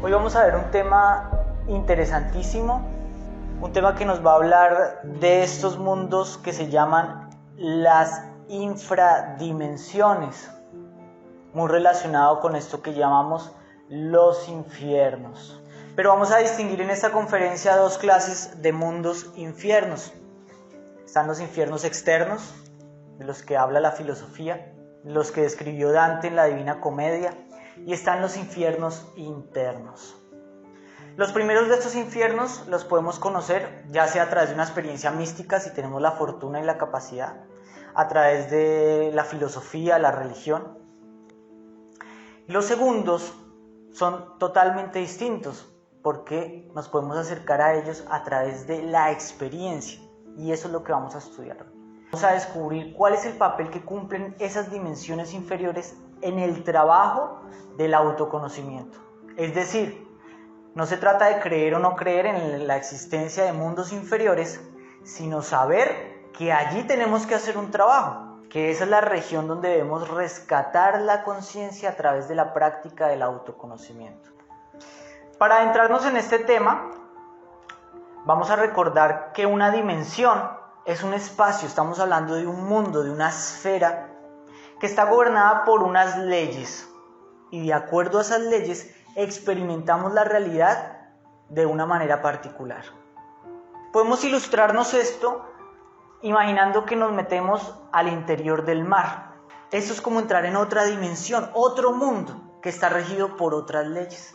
Hoy vamos a ver un tema interesantísimo, un tema que nos va a hablar de estos mundos que se llaman las infradimensiones, muy relacionado con esto que llamamos los infiernos. Pero vamos a distinguir en esta conferencia dos clases de mundos infiernos. Están los infiernos externos, de los que habla la filosofía, los que describió Dante en la Divina Comedia, y están los infiernos internos. Los primeros de estos infiernos los podemos conocer ya sea a través de una experiencia mística, si tenemos la fortuna y la capacidad, a través de la filosofía, la religión. Los segundos son totalmente distintos porque nos podemos acercar a ellos a través de la experiencia, y eso es lo que vamos a estudiar hoy. Vamos a descubrir cuál es el papel que cumplen esas dimensiones inferiores en el trabajo del autoconocimiento. Es decir, no se trata de creer o no creer en la existencia de mundos inferiores, sino saber que allí tenemos que hacer un trabajo, que esa es la región donde debemos rescatar la conciencia a través de la práctica del autoconocimiento. Para adentrarnos en este tema, vamos a recordar que una dimensión es un espacio, estamos hablando de un mundo, de una esfera que está gobernada por unas leyes, y de acuerdo a esas leyes experimentamos la realidad de una manera particular. Podemos ilustrarnos esto imaginando que nos metemos al interior del mar. Esto es como entrar en otra dimensión, otro mundo que está regido por otras leyes.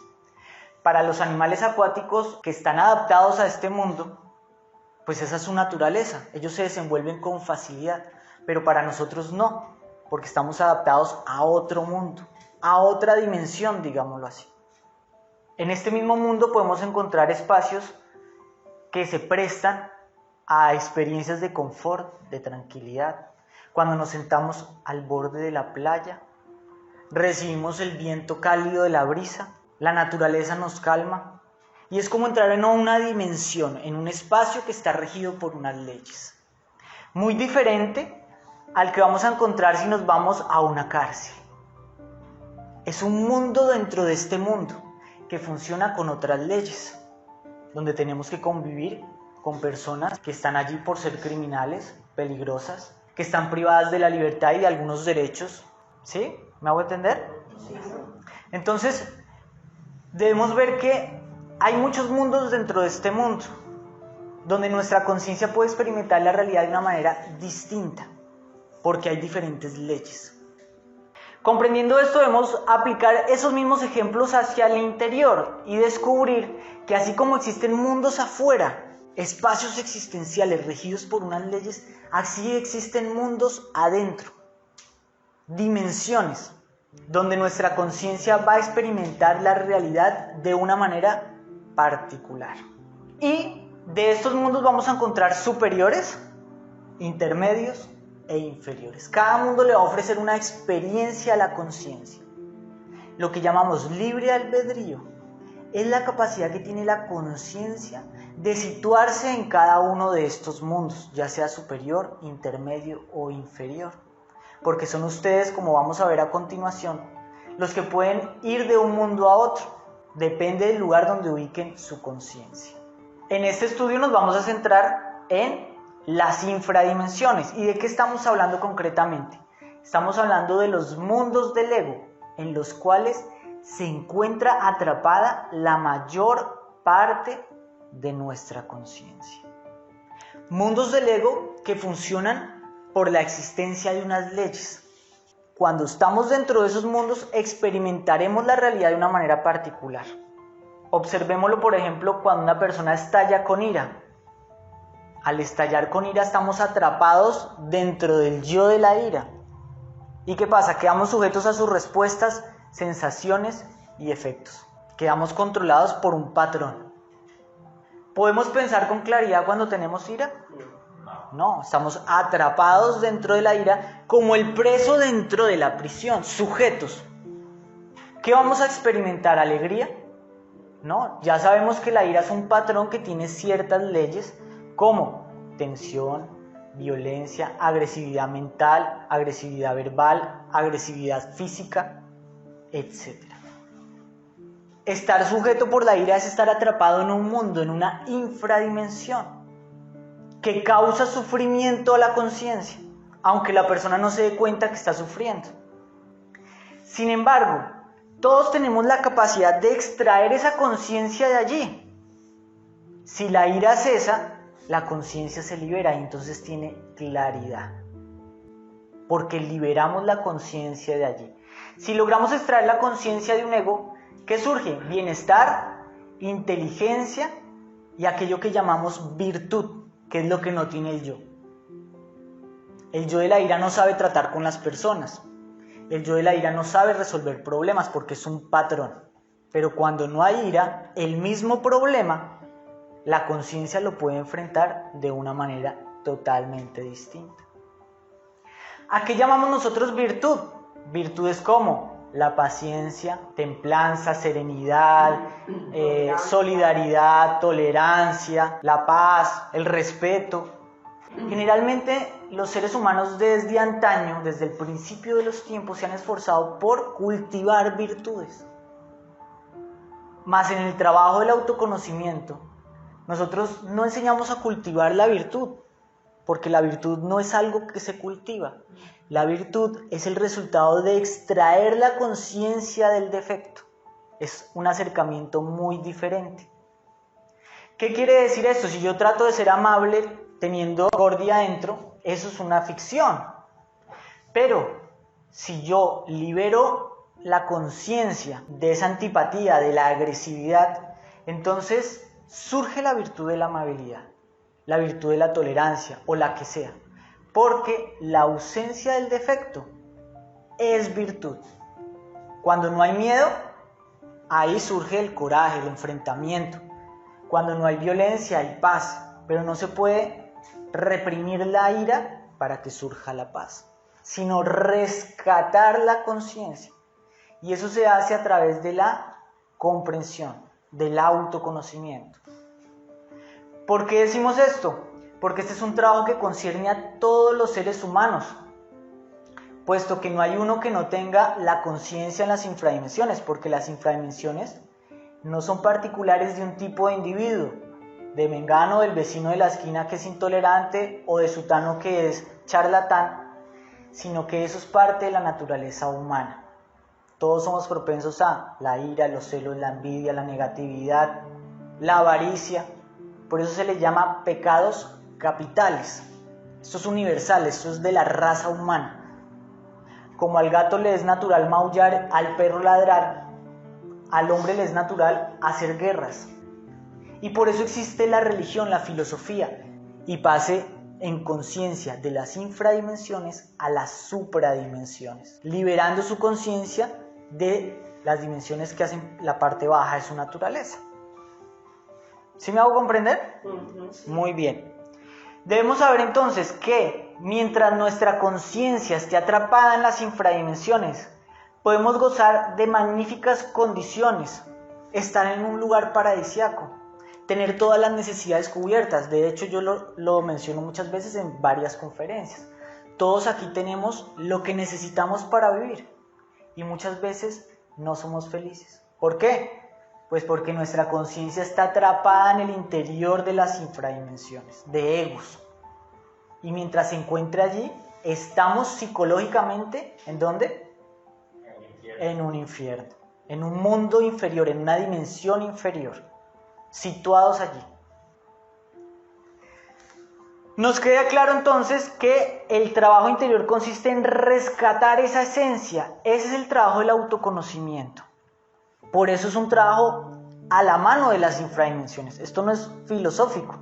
Para los animales acuáticos que están adaptados a este mundo, pues esa es su naturaleza, ellos se desenvuelven con facilidad, pero para nosotros no, porque estamos adaptados a otro mundo, a otra dimensión, digámoslo así. En este mismo mundo podemos encontrar espacios que se prestan a experiencias de confort, de tranquilidad. Cuando nos sentamos al borde de la playa, recibimos el viento cálido de la brisa, la naturaleza nos calma, y es como entrar en una dimensión, en un espacio que está regido por unas leyes. Muy diferente al que vamos a encontrar si nos vamos a una cárcel. Es un mundo dentro de este mundo que funciona con otras leyes, donde tenemos que convivir con personas que están allí por ser criminales, peligrosas, que están privadas de la libertad y de algunos derechos. ¿Sí? ¿Me hago entender? Sí. Entonces, debemos ver que hay muchos mundos dentro de este mundo, donde nuestra conciencia puede experimentar la realidad de una manera distinta, porque hay diferentes leyes. Comprendiendo esto, debemos aplicar esos mismos ejemplos hacia el interior y descubrir que así como existen mundos afuera, espacios existenciales regidos por unas leyes, así existen mundos adentro, dimensiones, donde nuestra conciencia va a experimentar la realidad de una manera particular. Y de estos mundos vamos a encontrar superiores, intermedios e inferiores. Cada mundo le va a ofrecer una experiencia a la conciencia. Lo que llamamos libre albedrío es la capacidad que tiene la conciencia de situarse en cada uno de estos mundos, ya sea superior, intermedio o inferior. Porque son ustedes, como vamos a ver a continuación, los que pueden ir de un mundo a otro. Depende del lugar donde ubiquen su conciencia. En este estudio nos vamos a centrar en las infradimensiones. ¿Y de qué estamos hablando concretamente? Estamos hablando de los mundos del ego, en los cuales se encuentra atrapada la mayor parte de nuestra conciencia. Mundos del ego que funcionan por la existencia de unas leyes. Cuando estamos dentro de esos mundos, experimentaremos la realidad de una manera particular. Observémoslo, por ejemplo, cuando una persona estalla con ira. Al estallar con ira, estamos atrapados dentro del yo de la ira. ¿Y qué pasa? Quedamos sujetos a sus respuestas, sensaciones y efectos. Quedamos controlados por un patrón. ¿Podemos pensar con claridad cuando tenemos ira? No, estamos atrapados dentro de la ira como el preso dentro de la prisión, sujetos. ¿Qué vamos a experimentar? ¿Alegría? No, ya sabemos que la ira es un patrón que tiene ciertas leyes como tensión, violencia, agresividad mental, agresividad verbal, agresividad física, etc. Estar sujeto por la ira es estar atrapado en un mundo, en una infradimensión, que causa sufrimiento a la conciencia, aunque la persona no se dé cuenta que está sufriendo. Sin embargo, todos tenemos la capacidad de extraer esa conciencia de allí. Si la ira cesa, la conciencia se libera y entonces tiene claridad, porque liberamos la conciencia de allí. Si logramos extraer la conciencia de un ego, ¿qué surge? Bienestar, inteligencia y aquello que llamamos virtud, que es lo que no tiene el yo. El yo de la ira no sabe tratar con las personas. El yo de la ira no sabe resolver problemas porque es un patrón. Pero cuando no hay ira, el mismo problema, la conciencia lo puede enfrentar de una manera totalmente distinta. ¿A qué llamamos nosotros virtud? Virtudes como la paciencia, templanza, serenidad, solidaridad, tolerancia, la paz, el respeto. Generalmente los seres humanos desde antaño, desde el principio de los tiempos, se han esforzado por cultivar virtudes. Mas en el trabajo del autoconocimiento, nosotros no enseñamos a cultivar la virtud, porque la virtud no es algo que se cultiva. La virtud es el resultado de extraer la conciencia del defecto. Es un acercamiento muy diferente. ¿Qué quiere decir esto? Si yo trato de ser amable teniendo discordia dentro, eso es una ficción. Pero si yo libero la conciencia de esa antipatía, de la agresividad, entonces surge la virtud de la amabilidad, la virtud de la tolerancia o la que sea. Porque la ausencia del defecto es virtud. Cuando no hay miedo, ahí surge el coraje, el enfrentamiento. Cuando no hay violencia, hay paz. Pero no se puede reprimir la ira para que surja la paz, sino rescatar la conciencia. Y eso se hace a través de la comprensión, del autoconocimiento. ¿Por qué decimos esto? Porque este es un trabajo que concierne a todos los seres humanos, puesto que no hay uno que no tenga la conciencia en las infradimensiones, porque las infradimensiones no son particulares de un tipo de individuo, de mengano, del vecino de la esquina que es intolerante o de sutano que es charlatán, sino que eso es parte de la naturaleza humana. Todos somos propensos a la ira, los celos, la envidia, la negatividad, la avaricia. Por eso se les llama pecados capitales. Esto es universal, esto es de la raza humana. Como al gato le es natural maullar, al perro ladrar, al hombre le es natural hacer guerras. Y por eso existe la religión, la filosofía, y pase en conciencia de las infradimensiones a las supradimensiones, liberando su conciencia de las dimensiones que hacen la parte baja de su naturaleza. ¿Sí me hago comprender? Muy bien. Debemos saber entonces que mientras nuestra conciencia esté atrapada en las infradimensiones, podemos gozar de magníficas condiciones, estar en un lugar paradisíaco, tener todas las necesidades cubiertas. De hecho, yo lo menciono muchas veces en varias conferencias. Todos aquí tenemos lo que necesitamos para vivir y muchas veces no somos felices. ¿Por qué? Pues porque nuestra conciencia está atrapada en el interior de las infradimensiones, de egos. Y mientras se encuentre allí, estamos psicológicamente, ¿en dónde? En un infierno, en un mundo inferior, en una dimensión inferior, situados allí. Nos queda claro entonces que el trabajo interior consiste en rescatar esa esencia. Ese es el trabajo del autoconocimiento. Por eso es un trabajo a la mano de las infradimensiones. Esto no es filosófico,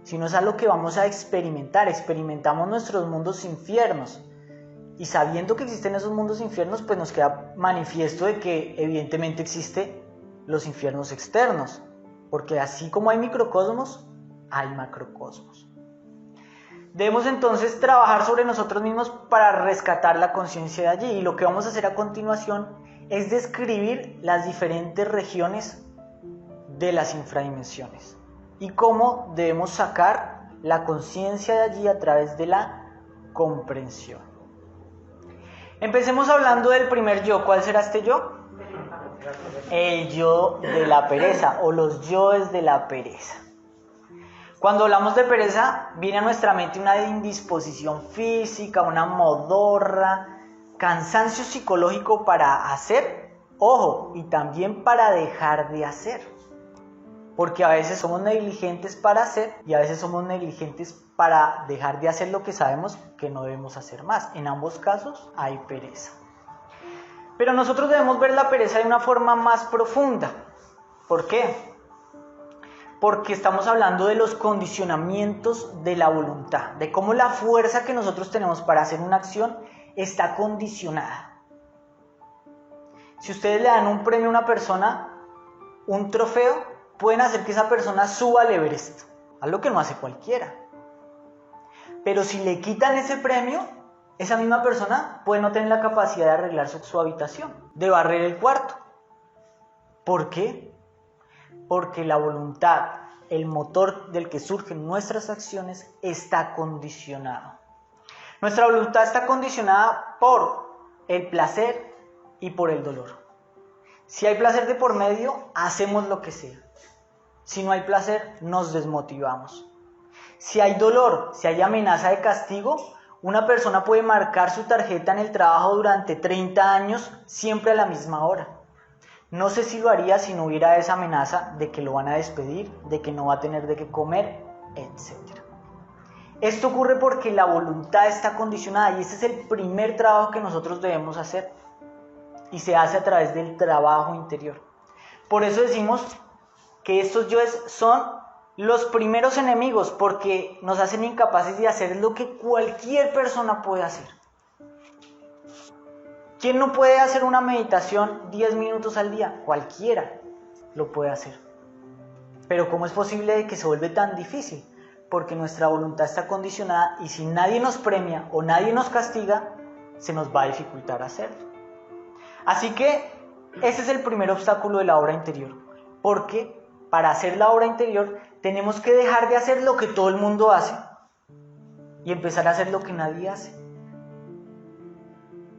sino es algo que vamos a experimentar. Experimentamos nuestros mundos infiernos. Y sabiendo que existen esos mundos infiernos, pues nos queda manifiesto de que evidentemente existen los infiernos externos. Porque así como hay microcosmos, hay macrocosmos. Debemos entonces trabajar sobre nosotros mismos para rescatar la conciencia de allí. Y lo que vamos a hacer a continuación es describir las diferentes regiones de las infradimensiones y cómo debemos sacar la conciencia de allí a través de la comprensión. Empecemos hablando del primer yo. ¿Cuál será este yo? El yo de la pereza o los yoes de la pereza. Cuando hablamos de pereza, viene a nuestra mente una indisposición física, una modorra, cansancio psicológico para hacer, ojo, y también para dejar de hacer. Porque a veces somos negligentes para hacer y a veces somos negligentes para dejar de hacer lo que sabemos que no debemos hacer más. En ambos casos hay pereza. Pero nosotros debemos ver la pereza de una forma más profunda. ¿Por qué? Porque estamos hablando de los condicionamientos de la voluntad, de cómo la fuerza que nosotros tenemos para hacer una acción está condicionada. Si ustedes le dan un premio a una persona, un trofeo, pueden hacer que esa persona suba al Everest, algo que no hace cualquiera. Pero si le quitan ese premio, esa misma persona puede no tener la capacidad de arreglar su habitación, de barrer el cuarto. ¿Por qué? Porque la voluntad, el motor del que surgen nuestras acciones, está condicionado. Nuestra voluntad está condicionada por el placer y por el dolor. Si hay placer de por medio, hacemos lo que sea. Si no hay placer, nos desmotivamos. Si hay dolor, si hay amenaza de castigo, una persona puede marcar su tarjeta en el trabajo durante 30 años, siempre a la misma hora. No sé si lo haría si no hubiera esa amenaza de que lo van a despedir, de que no va a tener de qué comer, etc. Esto ocurre porque la voluntad está condicionada y ese es el primer trabajo que nosotros debemos hacer. Y se hace a través del trabajo interior. Por eso decimos que estos yoes son los primeros enemigos, porque nos hacen incapaces de hacer lo que cualquier persona puede hacer. ¿Quién no puede hacer una meditación 10 minutos al día? Cualquiera lo puede hacer. Pero ¿cómo es posible que se vuelve tan difícil? Porque nuestra voluntad está condicionada y si nadie nos premia o nadie nos castiga, se nos va a dificultar hacerlo. Así que ese es el primer obstáculo de la obra interior. Porque para hacer la obra interior tenemos que dejar de hacer lo que todo el mundo hace y empezar a hacer lo que nadie hace,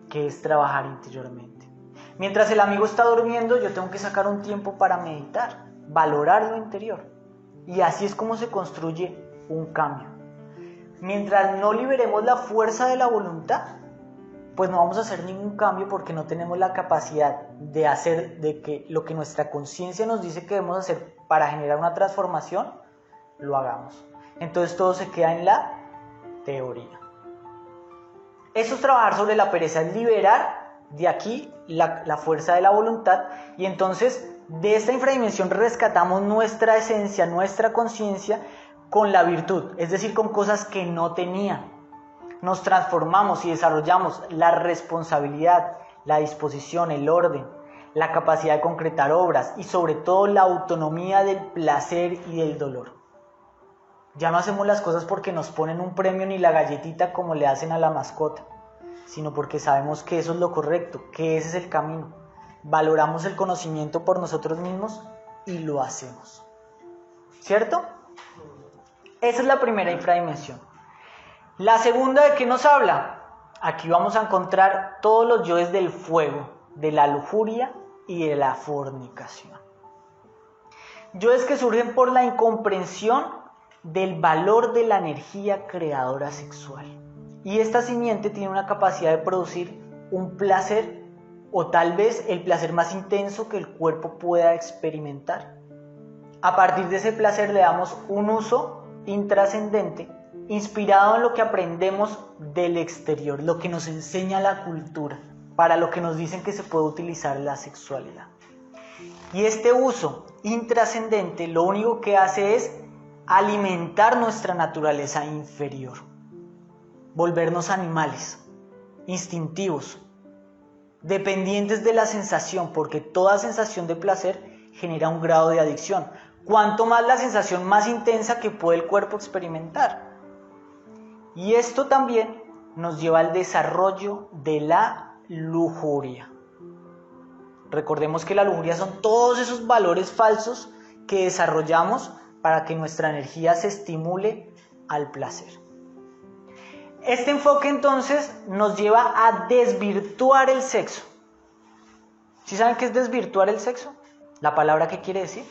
que es trabajar interiormente. Mientras el amigo está durmiendo, yo tengo que sacar un tiempo para meditar, valorar lo interior. Y así es como se construye un cambio. Mientras no liberemos la fuerza de la voluntad, pues no vamos a hacer ningún cambio porque no tenemos la capacidad de hacer de que lo que nuestra conciencia nos dice que debemos hacer para generar una transformación, lo hagamos. Entonces todo se queda en la teoría. Eso es trabajar sobre la pereza, es liberar de aquí la fuerza de la voluntad y entonces de esta infradimensión rescatamos nuestra esencia, nuestra conciencia con la virtud, es decir, con cosas que no tenía. Nos transformamos y desarrollamos la responsabilidad, la disposición, el orden, la capacidad de concretar obras y sobre todo la autonomía del placer y del dolor. Ya no hacemos las cosas porque nos ponen un premio ni la galletita como le hacen a la mascota, sino porque sabemos que eso es lo correcto, que ese es el camino. Valoramos el conocimiento por nosotros mismos y lo hacemos. ¿Cierto? Esa es la primera infradimensión. La segunda, ¿de qué nos habla? Aquí vamos a encontrar todos los yoes del fuego, de la lujuria y de la fornicación. Yoes que surgen por la incomprensión del valor de la energía creadora sexual. Y esta simiente tiene una capacidad de producir un placer o tal vez el placer más intenso que el cuerpo pueda experimentar. A partir de ese placer le damos un uso intrascendente inspirado en lo que aprendemos del exterior, lo que nos enseña la cultura, para lo que nos dicen que se puede utilizar la sexualidad. Y este uso intrascendente lo único que hace es alimentar nuestra naturaleza inferior, volvernos animales, instintivos, dependientes de la sensación, porque toda sensación de placer genera un grado de adicción. Cuanto más la sensación más intensa que puede el cuerpo experimentar. Y esto también nos lleva al desarrollo de la lujuria. Recordemos que la lujuria son todos esos valores falsos que desarrollamos para que nuestra energía se estimule al placer. Este enfoque entonces nos lleva a desvirtuar el sexo. ¿Sí saben qué es desvirtuar el sexo? ¿La palabra qué quiere decir?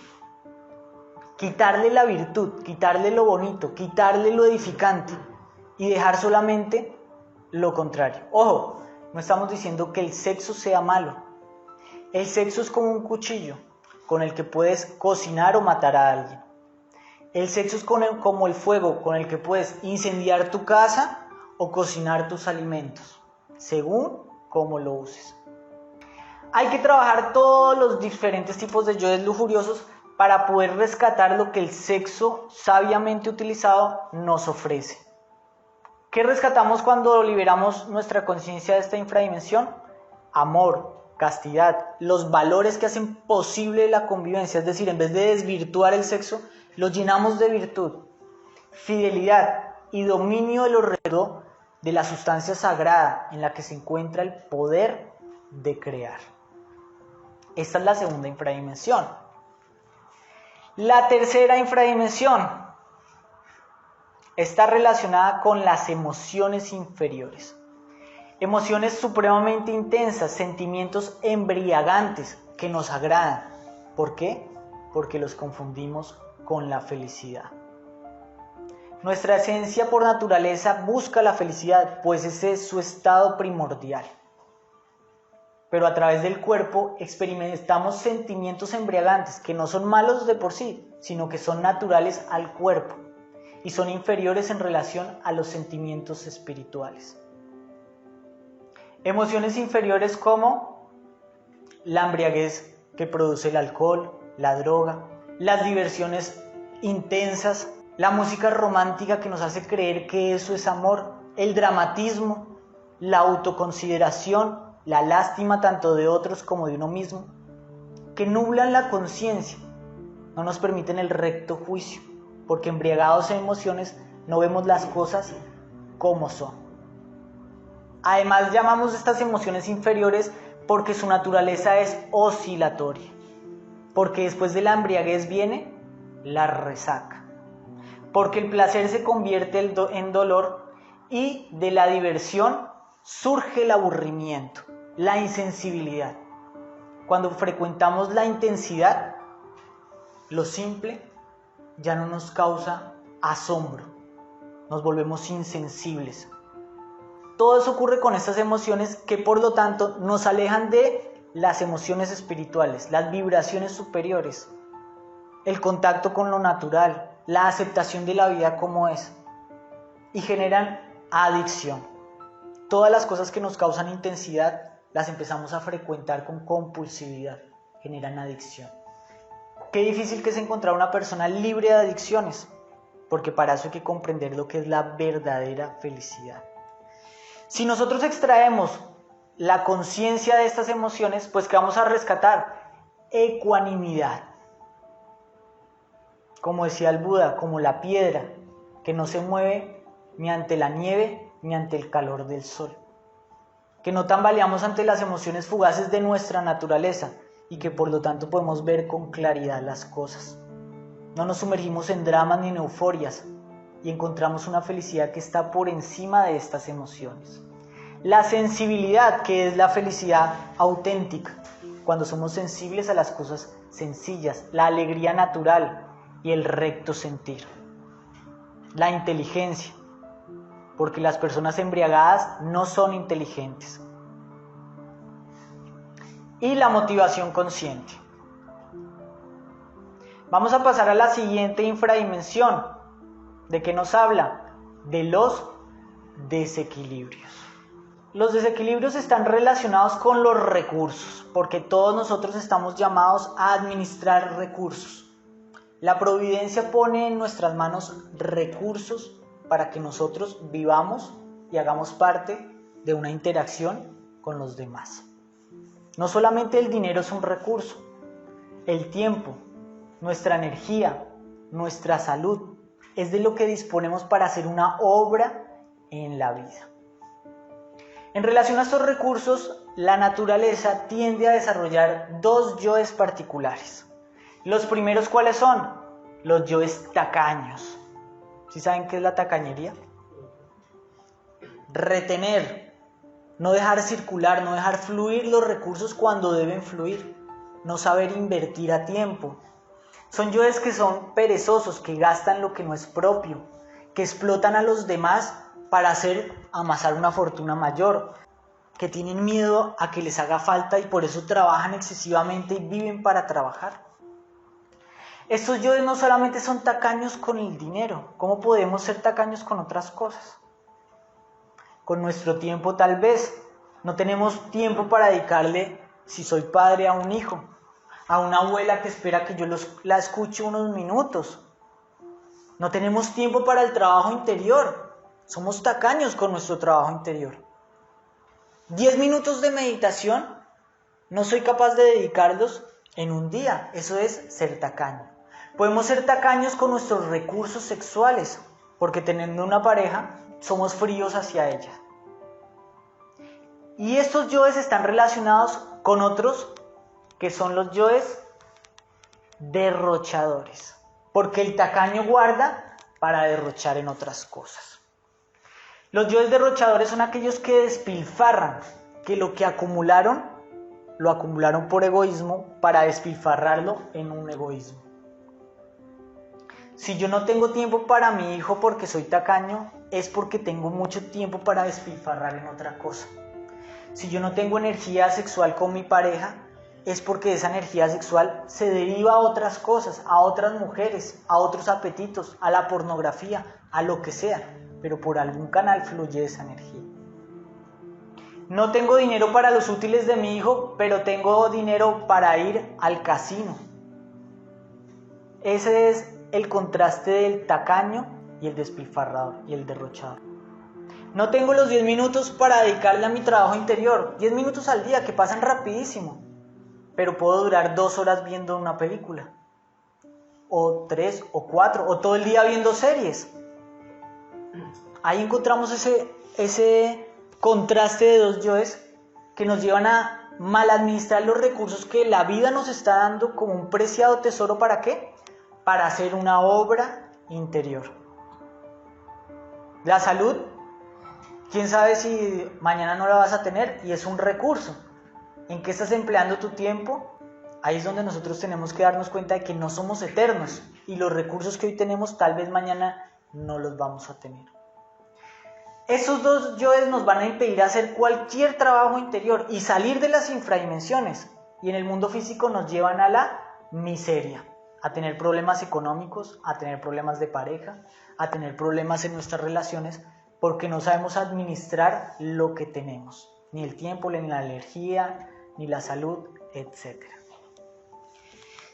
Quitarle la virtud, quitarle lo bonito, quitarle lo edificante y dejar solamente lo contrario. Ojo, no estamos diciendo que el sexo sea malo. El sexo es como un cuchillo con el que puedes cocinar o matar a alguien. El sexo es como el fuego con el que puedes incendiar tu casa o cocinar tus alimentos, según cómo lo uses. Hay que trabajar todos los diferentes tipos de yoes lujuriosos para poder rescatar lo que el sexo sabiamente utilizado nos ofrece. ¿Qué rescatamos cuando liberamos nuestra conciencia de esta infradimensión? Amor, castidad, los valores que hacen posible la convivencia, es decir, en vez de desvirtuar el sexo, lo llenamos de virtud, fidelidad y dominio de lo alrededor de la sustancia sagrada en la que se encuentra el poder de crear. Esta es la segunda infradimensión. La tercera infradimensión está relacionada con las emociones inferiores. Emociones supremamente intensas, sentimientos embriagantes que nos agradan. ¿Por qué? Porque los confundimos con la felicidad. Nuestra esencia por naturaleza busca la felicidad, pues ese es su estado primordial. Pero a través del cuerpo experimentamos sentimientos embriagantes que no son malos de por sí, sino que son naturales al cuerpo y son inferiores en relación a los sentimientos espirituales. Emociones inferiores como la embriaguez que produce el alcohol, la droga, las diversiones intensas, la música romántica que nos hace creer que eso es amor, el dramatismo, la autoconsideración, la lástima tanto de otros como de uno mismo, que nublan la conciencia, no nos permiten el recto juicio, porque embriagados en emociones no vemos las cosas como son. Además llamamos estas emociones inferiores porque su naturaleza es oscilatoria, porque después de la embriaguez viene la resaca, porque el placer se convierte en dolor y de la diversión surge el aburrimiento, la insensibilidad. Cuando frecuentamos la intensidad, lo simple ya no nos causa asombro, nos volvemos insensibles. Todo eso ocurre con estas emociones que por lo tanto nos alejan de las emociones espirituales, las vibraciones superiores, el contacto con lo natural, la aceptación de la vida como es, y generan adicción. Todas las cosas que nos causan intensidad las empezamos a frecuentar con compulsividad, generan adicción. Qué difícil que es encontrar una persona libre de adicciones, porque para eso hay que comprender lo que es la verdadera felicidad. Si nosotros extraemos la conciencia de estas emociones, pues ¿qué vamos a rescatar? Ecuanimidad. Como decía el Buda, como la piedra que no se mueve ni ante la nieve ni ante el calor del sol. Que no tambaleamos ante las emociones fugaces de nuestra naturaleza y que por lo tanto podemos ver con claridad las cosas. No nos sumergimos en dramas ni en euforias y encontramos una felicidad que está por encima de estas emociones. La sensibilidad, que es la felicidad auténtica, cuando somos sensibles a las cosas sencillas, la alegría natural y el recto sentir. La inteligencia, porque las personas embriagadas no son inteligentes. Y la motivación consciente. Vamos a pasar a la siguiente infradimensión. ¿De qué nos habla? De los desequilibrios. Los desequilibrios están relacionados con los recursos, porque todos nosotros estamos llamados a administrar recursos. La providencia pone en nuestras manos recursos para que nosotros vivamos y hagamos parte de una interacción con los demás. No solamente el dinero es un recurso, el tiempo, nuestra energía, nuestra salud, es de lo que disponemos para hacer una obra en la vida. En relación a estos recursos, la naturaleza tiende a desarrollar dos yoes particulares. Los primeros, ¿cuáles son? Los yoes tacaños. ¿Sí saben qué es la tacañería? Retener no dejar circular, no dejar fluir los recursos cuando deben fluir, no saber invertir a tiempo. Son yoes que son perezosos, que gastan lo que no es propio, que explotan a los demás para amasar una fortuna mayor, que tienen miedo a que les haga falta y por eso trabajan excesivamente y viven para trabajar. Estos yoes no solamente son tacaños con el dinero, ¿cómo podemos ser tacaños con otras cosas? Con nuestro tiempo tal vez. No tenemos tiempo para dedicarle, si soy padre, a un hijo, a una abuela que espera que yo la escuche unos minutos. No tenemos tiempo para el trabajo interior. Somos tacaños con nuestro trabajo interior. 10 minutos de meditación no soy capaz de dedicarlos en un día. Eso es ser tacaño. Podemos ser tacaños con nuestros recursos sexuales, porque teniendo una pareja somos fríos hacia ella. Y estos yoes están relacionados con otros que son los yoes derrochadores, porque el tacaño guarda para derrochar en otras cosas. Los yoes derrochadores son aquellos que despilfarran, que lo que acumularon, lo acumularon por egoísmo para despilfarrarlo en un egoísmo. Si yo no tengo tiempo para mi hijo porque soy tacaño, es porque tengo mucho tiempo para despilfarrar en otra cosa. Si yo no tengo energía sexual con mi pareja, es porque esa energía sexual se deriva a otras cosas, a otras mujeres, a otros apetitos, a la pornografía, a lo que sea, pero por algún canal fluye esa energía. No tengo dinero para los útiles de mi hijo, pero tengo dinero para ir al casino. Ese es el contraste del tacaño y el despilfarrador y el derrochador. No tengo los 10 minutos para dedicarle a mi trabajo interior, 10 minutos al día que pasan rapidísimo, pero puedo durar 2 horas viendo una película, o 3 o 4, o todo el día viendo series. Ahí encontramos ese contraste de dos yoes que nos llevan a mal administrar los recursos que la vida nos está dando como un preciado tesoro. ¿Para qué? Para hacer una obra interior. La salud, quién sabe si mañana no la vas a tener, y es un recurso. ¿En qué estás empleando tu tiempo? Ahí es donde nosotros tenemos que darnos cuenta de que no somos eternos y los recursos que hoy tenemos tal vez mañana no los vamos a tener. Esos dos yoes nos van a impedir hacer cualquier trabajo interior y salir de las infradimensiones, y en el mundo físico nos llevan a la miseria, a tener problemas económicos, a tener problemas de pareja, a tener problemas en nuestras relaciones, porque no sabemos administrar lo que tenemos, ni el tiempo, ni la energía, ni la salud, etc.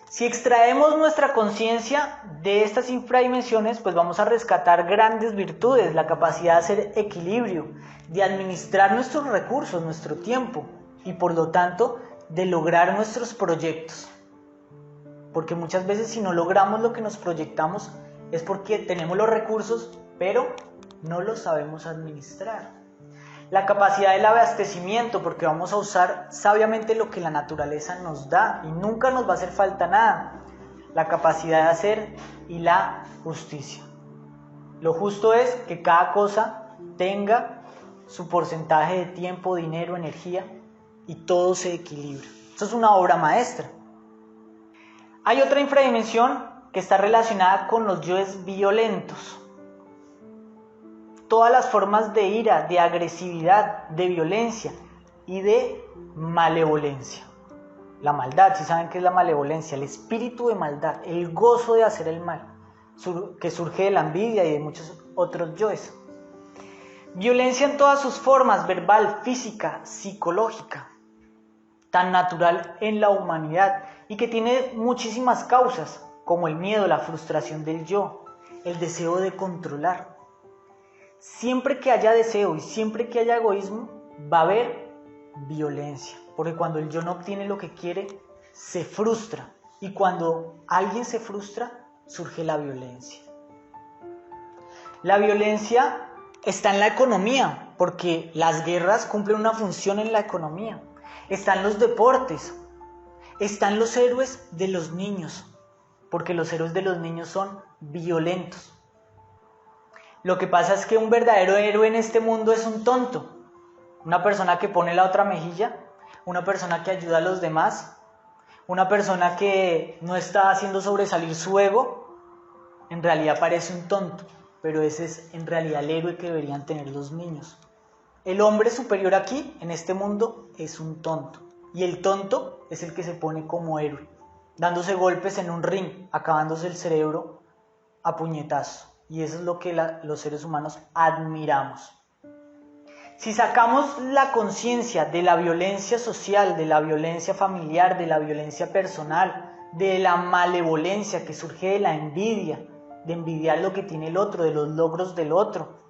Si extraemos nuestra conciencia de estas infradimensiones, pues vamos a rescatar grandes virtudes, la capacidad de hacer equilibrio, de administrar nuestros recursos, nuestro tiempo, y por lo tanto de lograr nuestros proyectos. Porque muchas veces si no logramos lo que nos proyectamos es porque tenemos los recursos, pero no los sabemos administrar. La capacidad del abastecimiento, porque vamos a usar sabiamente lo que la naturaleza nos da y nunca nos va a hacer falta nada. La capacidad de hacer y la justicia. Lo justo es que cada cosa tenga su porcentaje de tiempo, dinero, energía y todo se equilibre. Eso es una obra maestra. Hay otra infradimensión que está relacionada con los yoes violentos. Todas las formas de ira, de agresividad, de violencia y de malevolencia. La maldad, si saben qué es la malevolencia, el espíritu de maldad, el gozo de hacer el mal, que surge de la envidia y de muchos otros yoes. Violencia en todas sus formas, verbal, física, psicológica, tan natural en la humanidad y que tiene muchísimas causas, como el miedo, la frustración del yo, el deseo de controlar. Siempre que haya deseo y siempre que haya egoísmo, va a haber violencia. Porque cuando el yo no obtiene lo que quiere, se frustra. Y cuando alguien se frustra, surge la violencia. La violencia está en la economía, porque las guerras cumplen una función en la economía. Están los deportes. Están los héroes de los niños, porque los héroes de los niños son violentos. Lo que pasa es que un verdadero héroe en este mundo es un tonto, una persona que pone la otra mejilla, una persona que ayuda a los demás, una persona que no está haciendo sobresalir su ego, en realidad parece un tonto, pero ese es en realidad el héroe que deberían tener los niños. El hombre superior aquí, en este mundo, es un tonto. Y el tonto es el que se pone como héroe, dándose golpes en un ring, acabándose el cerebro a puñetazos. Y eso es lo que los seres humanos admiramos. Si sacamos la conciencia de la violencia social, de la violencia familiar, de la violencia personal, de la malevolencia que surge de la envidia, de envidiar lo que tiene el otro, de los logros del otro,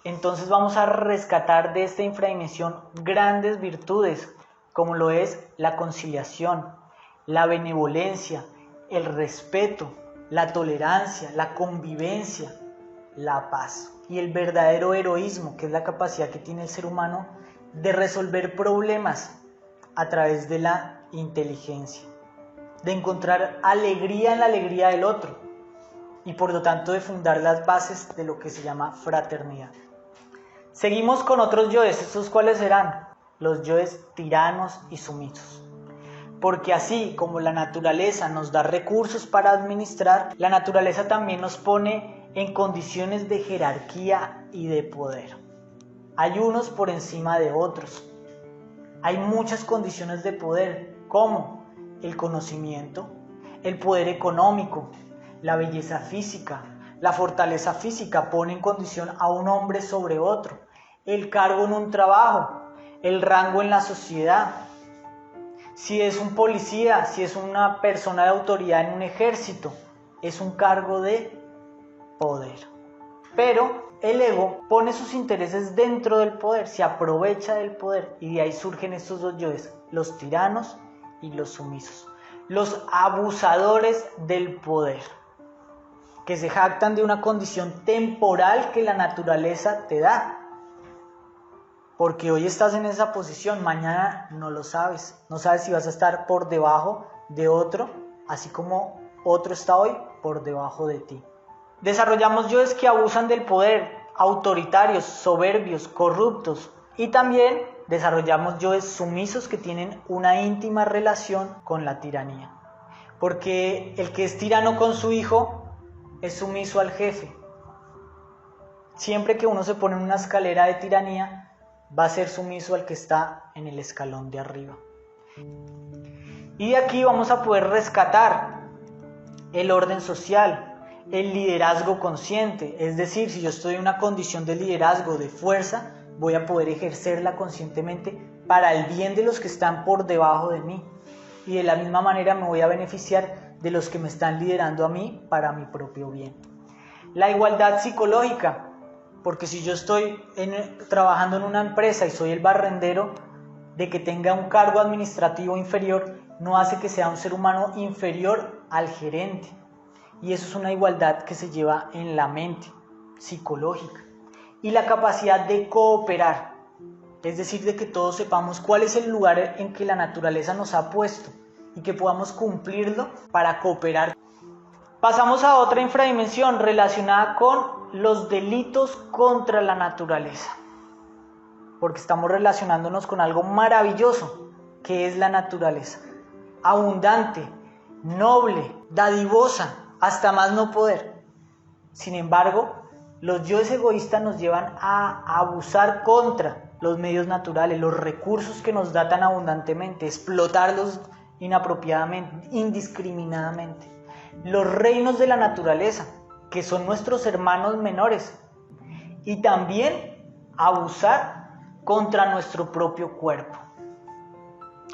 entonces vamos a rescatar de esta infradimensión grandes virtudes, como lo es la conciliación, la benevolencia, el respeto, la tolerancia, la convivencia, la paz y el verdadero heroísmo, que es la capacidad que tiene el ser humano de resolver problemas a través de la inteligencia, de encontrar alegría en la alegría del otro y por lo tanto de fundar las bases de lo que se llama fraternidad. Seguimos con otros yoes. ¿Estos cuáles serán? Los yoes tiranos y sumisos. Porque así como la naturaleza nos da recursos para administrar, la naturaleza también nos pone en condiciones de jerarquía y de poder. Hay unos por encima de otros. Hay muchas condiciones de poder, como el conocimiento, el poder económico, la belleza física, la fortaleza física pone en condición a un hombre sobre otro, el cargo en un trabajo, el rango en la sociedad. Si es un policía, si es una persona de autoridad en un ejército, es un cargo de poder. Pero el ego pone sus intereses dentro del poder, se aprovecha del poder y de ahí surgen estos dos yoes, los tiranos y los sumisos, los abusadores del poder, que se jactan de una condición temporal que la naturaleza te da. Porque hoy estás en esa posición, mañana no lo sabes. No sabes si vas a estar por debajo de otro, así como otro está hoy por debajo de ti. Desarrollamos yoes que abusan del poder, autoritarios, soberbios, corruptos. Y también desarrollamos yoes sumisos que tienen una íntima relación con la tiranía. Porque el que es tirano con su hijo es sumiso al jefe. Siempre que uno se pone en una escalera de tiranía, va a ser sumiso al que está en el escalón de arriba. Y de aquí vamos a poder rescatar el orden social, el liderazgo consciente. Es decir, si yo estoy en una condición de liderazgo, de fuerza, voy a poder ejercerla conscientemente para el bien de los que están por debajo de mí. Y de la misma manera me voy a beneficiar de los que me están liderando a mí para mi propio bien. La igualdad psicológica, porque si yo estoy trabajando en una empresa y soy el barrendero, de que tenga un cargo administrativo inferior no hace que sea un ser humano inferior al gerente. Y eso es una igualdad que se lleva en la mente psicológica. Y la capacidad de cooperar, es decir, de que todos sepamos cuál es el lugar en que la naturaleza nos ha puesto y que podamos cumplirlo para cooperar. Pasamos a otra infradimensión relacionada con los delitos contra la naturaleza, porque estamos relacionándonos con algo maravilloso que es la naturaleza, abundante, noble, dadivosa, hasta más no poder. Sin embargo, los yoes egoístas nos llevan a abusar contra los medios naturales, los recursos que nos da tan abundantemente, explotarlos inapropiadamente, indiscriminadamente. Los reinos de la naturaleza, que son nuestros hermanos menores, y también abusar contra nuestro propio cuerpo,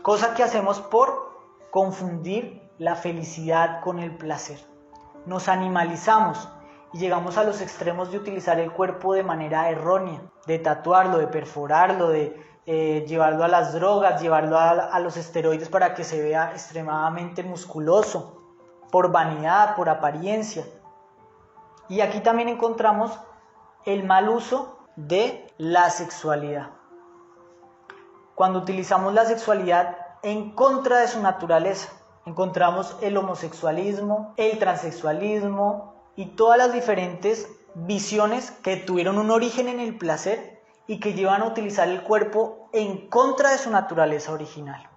cosa que hacemos por confundir la felicidad con el placer. Nos animalizamos y llegamos a los extremos de utilizar el cuerpo de manera errónea, de tatuarlo, de perforarlo, de llevarlo a las drogas, llevarlo a los esteroides para que se vea extremadamente musculoso, por vanidad, por apariencia. Y aquí también encontramos el mal uso de la sexualidad. Cuando utilizamos la sexualidad en contra de su naturaleza, encontramos el homosexualismo, el transexualismo y todas las diferentes visiones que tuvieron un origen en el placer y que llevan a utilizar el cuerpo en contra de su naturaleza original.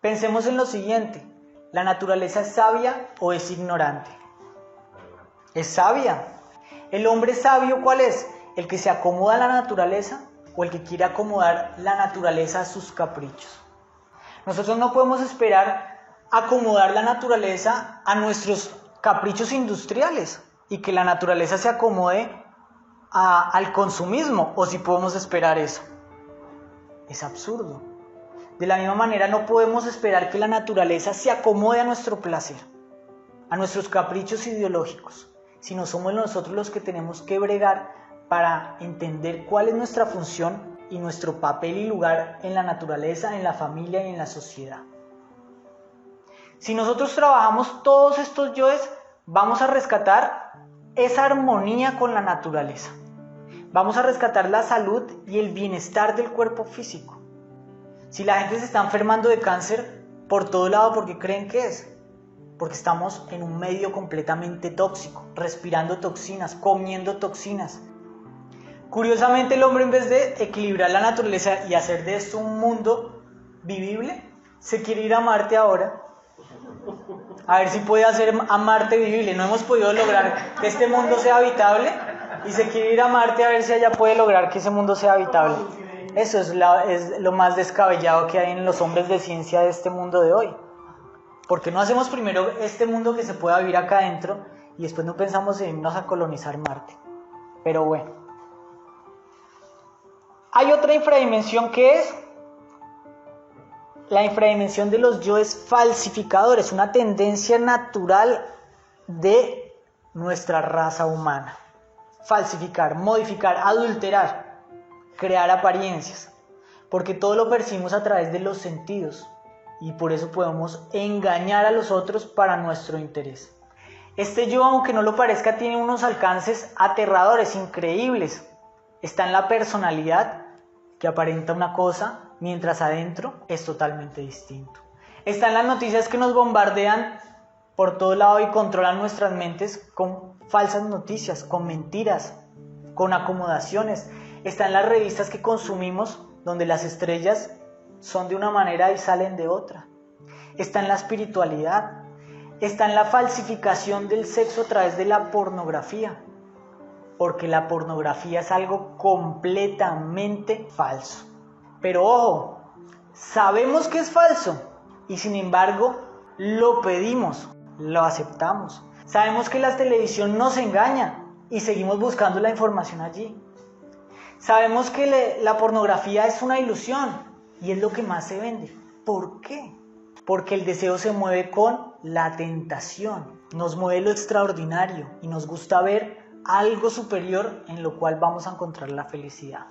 Pensemos en lo siguiente: ¿la naturaleza es sabia o es ignorante? Es sabia. ¿El hombre sabio cuál es? ¿El que se acomoda a la naturaleza o el que quiere acomodar la naturaleza a sus caprichos? Nosotros no podemos esperar acomodar la naturaleza a nuestros caprichos industriales y que la naturaleza se acomode al consumismo, o si podemos esperar eso. Es absurdo. De la misma manera no podemos esperar que la naturaleza se acomode a nuestro placer, a nuestros caprichos ideológicos, sino somos nosotros los que tenemos que bregar para entender cuál es nuestra función y nuestro papel y lugar en la naturaleza, en la familia y en la sociedad. Si nosotros trabajamos todos estos yoes, vamos a rescatar esa armonía con la naturaleza. Vamos a rescatar la salud y el bienestar del cuerpo físico. Si la gente se está enfermando de cáncer por todo lado, ¿por qué creen que es? Porque estamos en un medio completamente tóxico, respirando toxinas, comiendo toxinas. Curiosamente, el hombre, en vez de equilibrar la naturaleza y hacer de esto un mundo vivible, se quiere ir a Marte ahora. A ver si puede hacer a Marte vivible. No hemos podido lograr que este mundo sea habitable y se quiere ir a Marte a ver si allá puede lograr que ese mundo sea habitable. Eso es lo más descabellado que hay en los hombres de ciencia de este mundo de hoy. ¿Por qué no hacemos primero este mundo que se pueda vivir acá adentro y después no pensamos en irnos a colonizar Marte? Pero bueno. Hay otra infradimensión que es la infradimensión de los yoes falsificadores, una tendencia natural de nuestra raza humana. Falsificar, modificar, adulterar, crear apariencias, porque todo lo percibimos a través de los sentidos y por eso podemos engañar a los otros para nuestro interés. Este yo, aunque no lo parezca, tiene unos alcances aterradores, increíbles. Está en la personalidad, que aparenta una cosa, mientras adentro es totalmente distinto. Está en las noticias que nos bombardean por todo lado y controlan nuestras mentes con falsas noticias, con mentiras, con acomodaciones. Está en las revistas que consumimos, donde las estrellas son de una manera y salen de otra. Está en la espiritualidad. Está en la falsificación del sexo a través de la pornografía. Porque la pornografía es algo completamente falso. Pero ojo, sabemos que es falso y sin embargo lo pedimos, lo aceptamos. Sabemos que la televisión nos engaña y seguimos buscando la información allí. Sabemos que la pornografía es una ilusión y es lo que más se vende. ¿Por qué? Porque el deseo se mueve con la tentación, nos mueve lo extraordinario y nos gusta ver algo superior en lo cual vamos a encontrar la felicidad.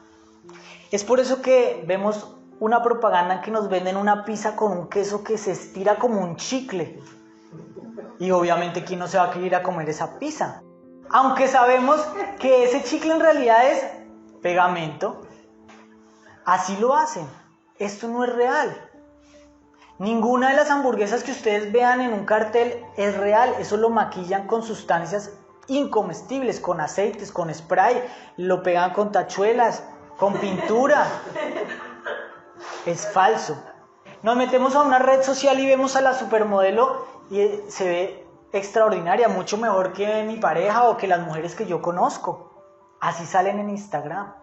Es por eso que vemos una propaganda en que nos venden una pizza con un queso que se estira como un chicle. Y obviamente, ¿quién no se va a querer ir a comer esa pizza? Aunque sabemos que ese chicle en realidad es pegamento. Así lo hacen. Esto no es real. Ninguna de las hamburguesas que ustedes vean en un cartel es real. Eso lo maquillan con sustancias incomestibles, con aceites, con spray, lo pegan con tachuelas, con pintura. Es falso. Nos metemos a una red social y vemos a la supermodelo y se ve extraordinaria, mucho mejor que mi pareja o que las mujeres que yo conozco. Así salen en Instagram.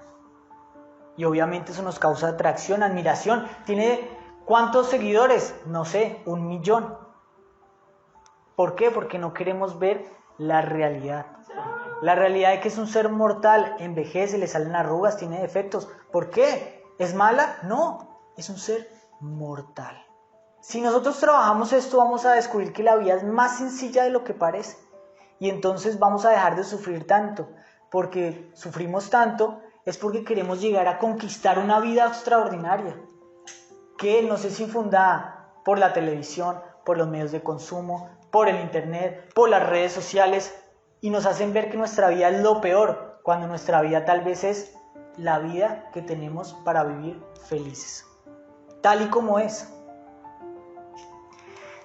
Y obviamente eso nos causa atracción, admiración. ¿Tiene cuántos seguidores? No sé, 1 millón. ¿Por qué? Porque no queremos ver la realidad. La realidad es que es un ser mortal, envejece, le salen arrugas, tiene defectos. ¿Por qué? ¿Es mala? No, es un ser mortal. Si nosotros trabajamos esto, vamos a descubrir que la vida es más sencilla de lo que parece. Y entonces vamos a dejar de sufrir tanto. Porque sufrimos tanto es porque queremos llegar a conquistar una vida extraordinaria, que nos es infundada por la televisión, por los medios de consumo, por el internet, por las redes sociales, y nos hacen ver que nuestra vida es lo peor, cuando nuestra vida tal vez es la vida que tenemos para vivir felices, tal y como es.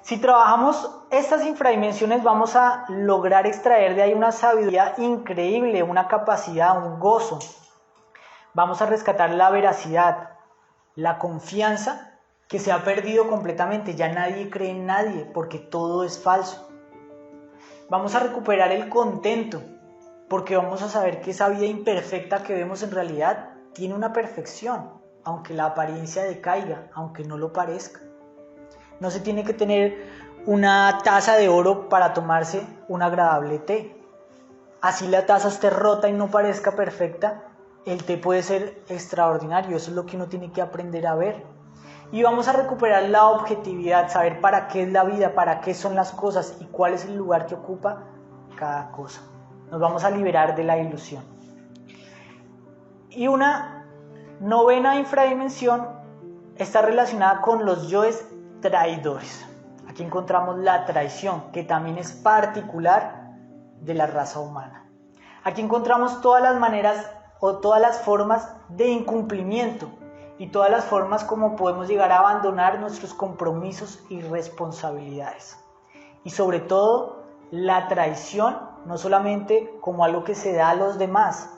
Si trabajamos estas infradimensiones, vamos a lograr extraer de ahí una sabiduría increíble, una capacidad, un gozo. Vamos a rescatar la veracidad, la confianza que se ha perdido completamente. Ya nadie cree en nadie porque todo es falso. Vamos a recuperar el contento porque vamos a saber que esa vida imperfecta que vemos en realidad tiene una perfección, aunque la apariencia decaiga, aunque no lo parezca. No se tiene que tener una taza de oro para tomarse un agradable té. Así la taza esté rota y no parezca perfecta, el té puede ser extraordinario. Eso es lo que uno tiene que aprender a ver. Y vamos a recuperar la objetividad, saber para qué es la vida, para qué son las cosas y cuál es el lugar que ocupa cada cosa. Nos vamos a liberar de la ilusión. Y una novena infradimensión está relacionada con los yoes traidores. Aquí encontramos la traición, que también es particular de la raza humana. Aquí encontramos todas las maneras o todas las formas de incumplimiento y todas las formas como podemos llegar a abandonar nuestros compromisos y responsabilidades. Y sobre todo, la traición no solamente como algo que se da a los demás,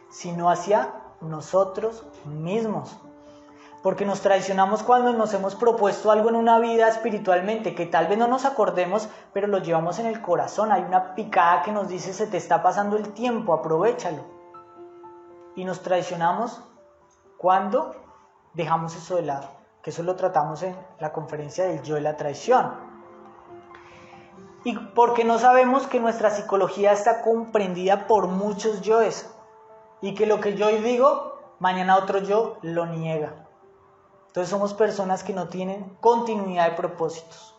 sino hacia nosotros mismos. Porque nos traicionamos cuando nos hemos propuesto algo en una vida espiritualmente, que tal vez no nos acordemos, pero lo llevamos en el corazón. Hay una picada que nos dice: se te está pasando el tiempo, aprovéchalo. Y nos traicionamos cuando dejamos eso de lado, que eso lo tratamos en la conferencia del yo de la traición. Y porque no sabemos que nuestra psicología está comprendida por muchos yoes, y que lo que yo hoy digo, mañana otro yo lo niega. Entonces somos personas que no tienen continuidad de propósitos.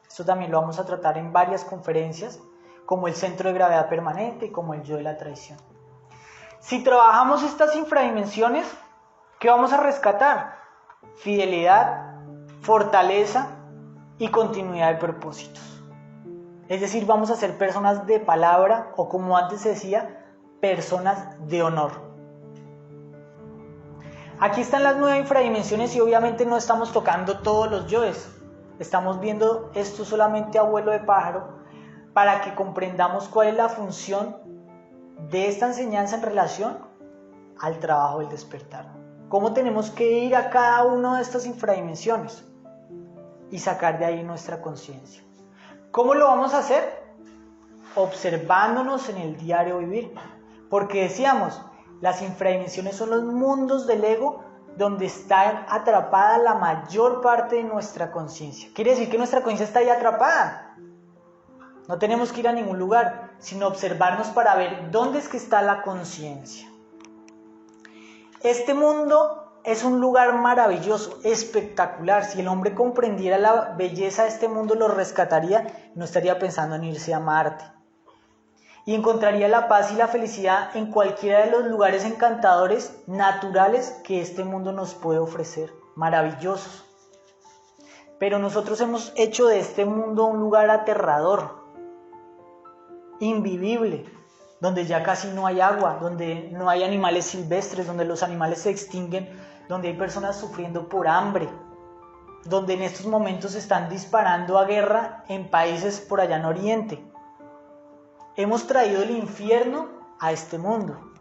Esto también lo vamos a tratar en varias conferencias, como el centro de gravedad permanente y como el yo de la traición. Si trabajamos estas infradimensiones, ¿qué vamos a rescatar? Fidelidad, fortaleza y continuidad de propósitos. Es decir, vamos a ser personas de palabra, o como antes se decía, personas de honor. Aquí están las 9 infradimensiones y obviamente no estamos tocando todos los yoes. Estamos viendo esto solamente a vuelo de pájaro para que comprendamos cuál es la función de esta enseñanza en relación al trabajo del despertar. Cómo tenemos que ir a cada una de estas infradimensiones y sacar de ahí nuestra conciencia. ¿Cómo lo vamos a hacer? Observándonos en el diario vivir. Porque decíamos, las infradimensiones son los mundos del ego donde está atrapada la mayor parte de nuestra conciencia. Quiere decir que nuestra conciencia está ahí atrapada. No tenemos que ir a ningún lugar, sino observarnos para ver dónde es que está la conciencia. Este mundo es un lugar maravilloso, espectacular. Si el hombre comprendiera la belleza de este mundo, lo rescataría, no estaría pensando en irse a Marte. Y encontraría la paz y la felicidad en cualquiera de los lugares encantadores, naturales que este mundo nos puede ofrecer, maravillosos. Pero nosotros hemos hecho de este mundo un lugar aterrador, invivible, donde ya casi no hay agua, donde no hay animales silvestres, donde los animales se extinguen, donde hay personas sufriendo por hambre, donde en estos momentos se están disparando a guerra en países por allá en Oriente. Hemos traído el infierno a este mundo.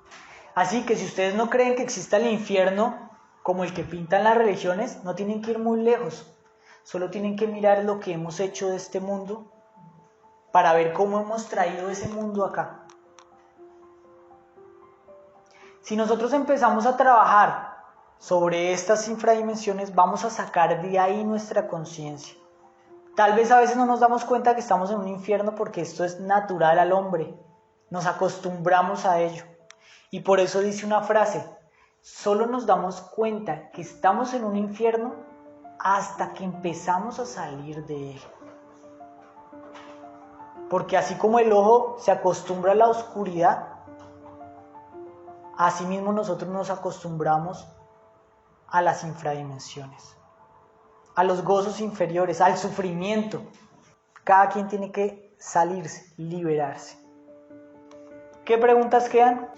Así que si ustedes no creen que exista el infierno como el que pintan las religiones, no tienen que ir muy lejos. Solo tienen que mirar lo que hemos hecho de este mundo para ver cómo hemos traído ese mundo acá. Si nosotros empezamos a trabajar sobre estas infradimensiones, vamos a sacar de ahí nuestra conciencia. Tal vez a veces no nos damos cuenta que estamos en un infierno porque esto es natural al hombre. Nos acostumbramos a ello. Y por eso dice una frase: solo nos damos cuenta que estamos en un infierno hasta que empezamos a salir de él. Porque así como el ojo se acostumbra a la oscuridad, así mismo nosotros nos acostumbramos a las infradimensiones, a los gozos inferiores, al sufrimiento. Cada quien tiene que salirse, liberarse. ¿Qué preguntas quedan?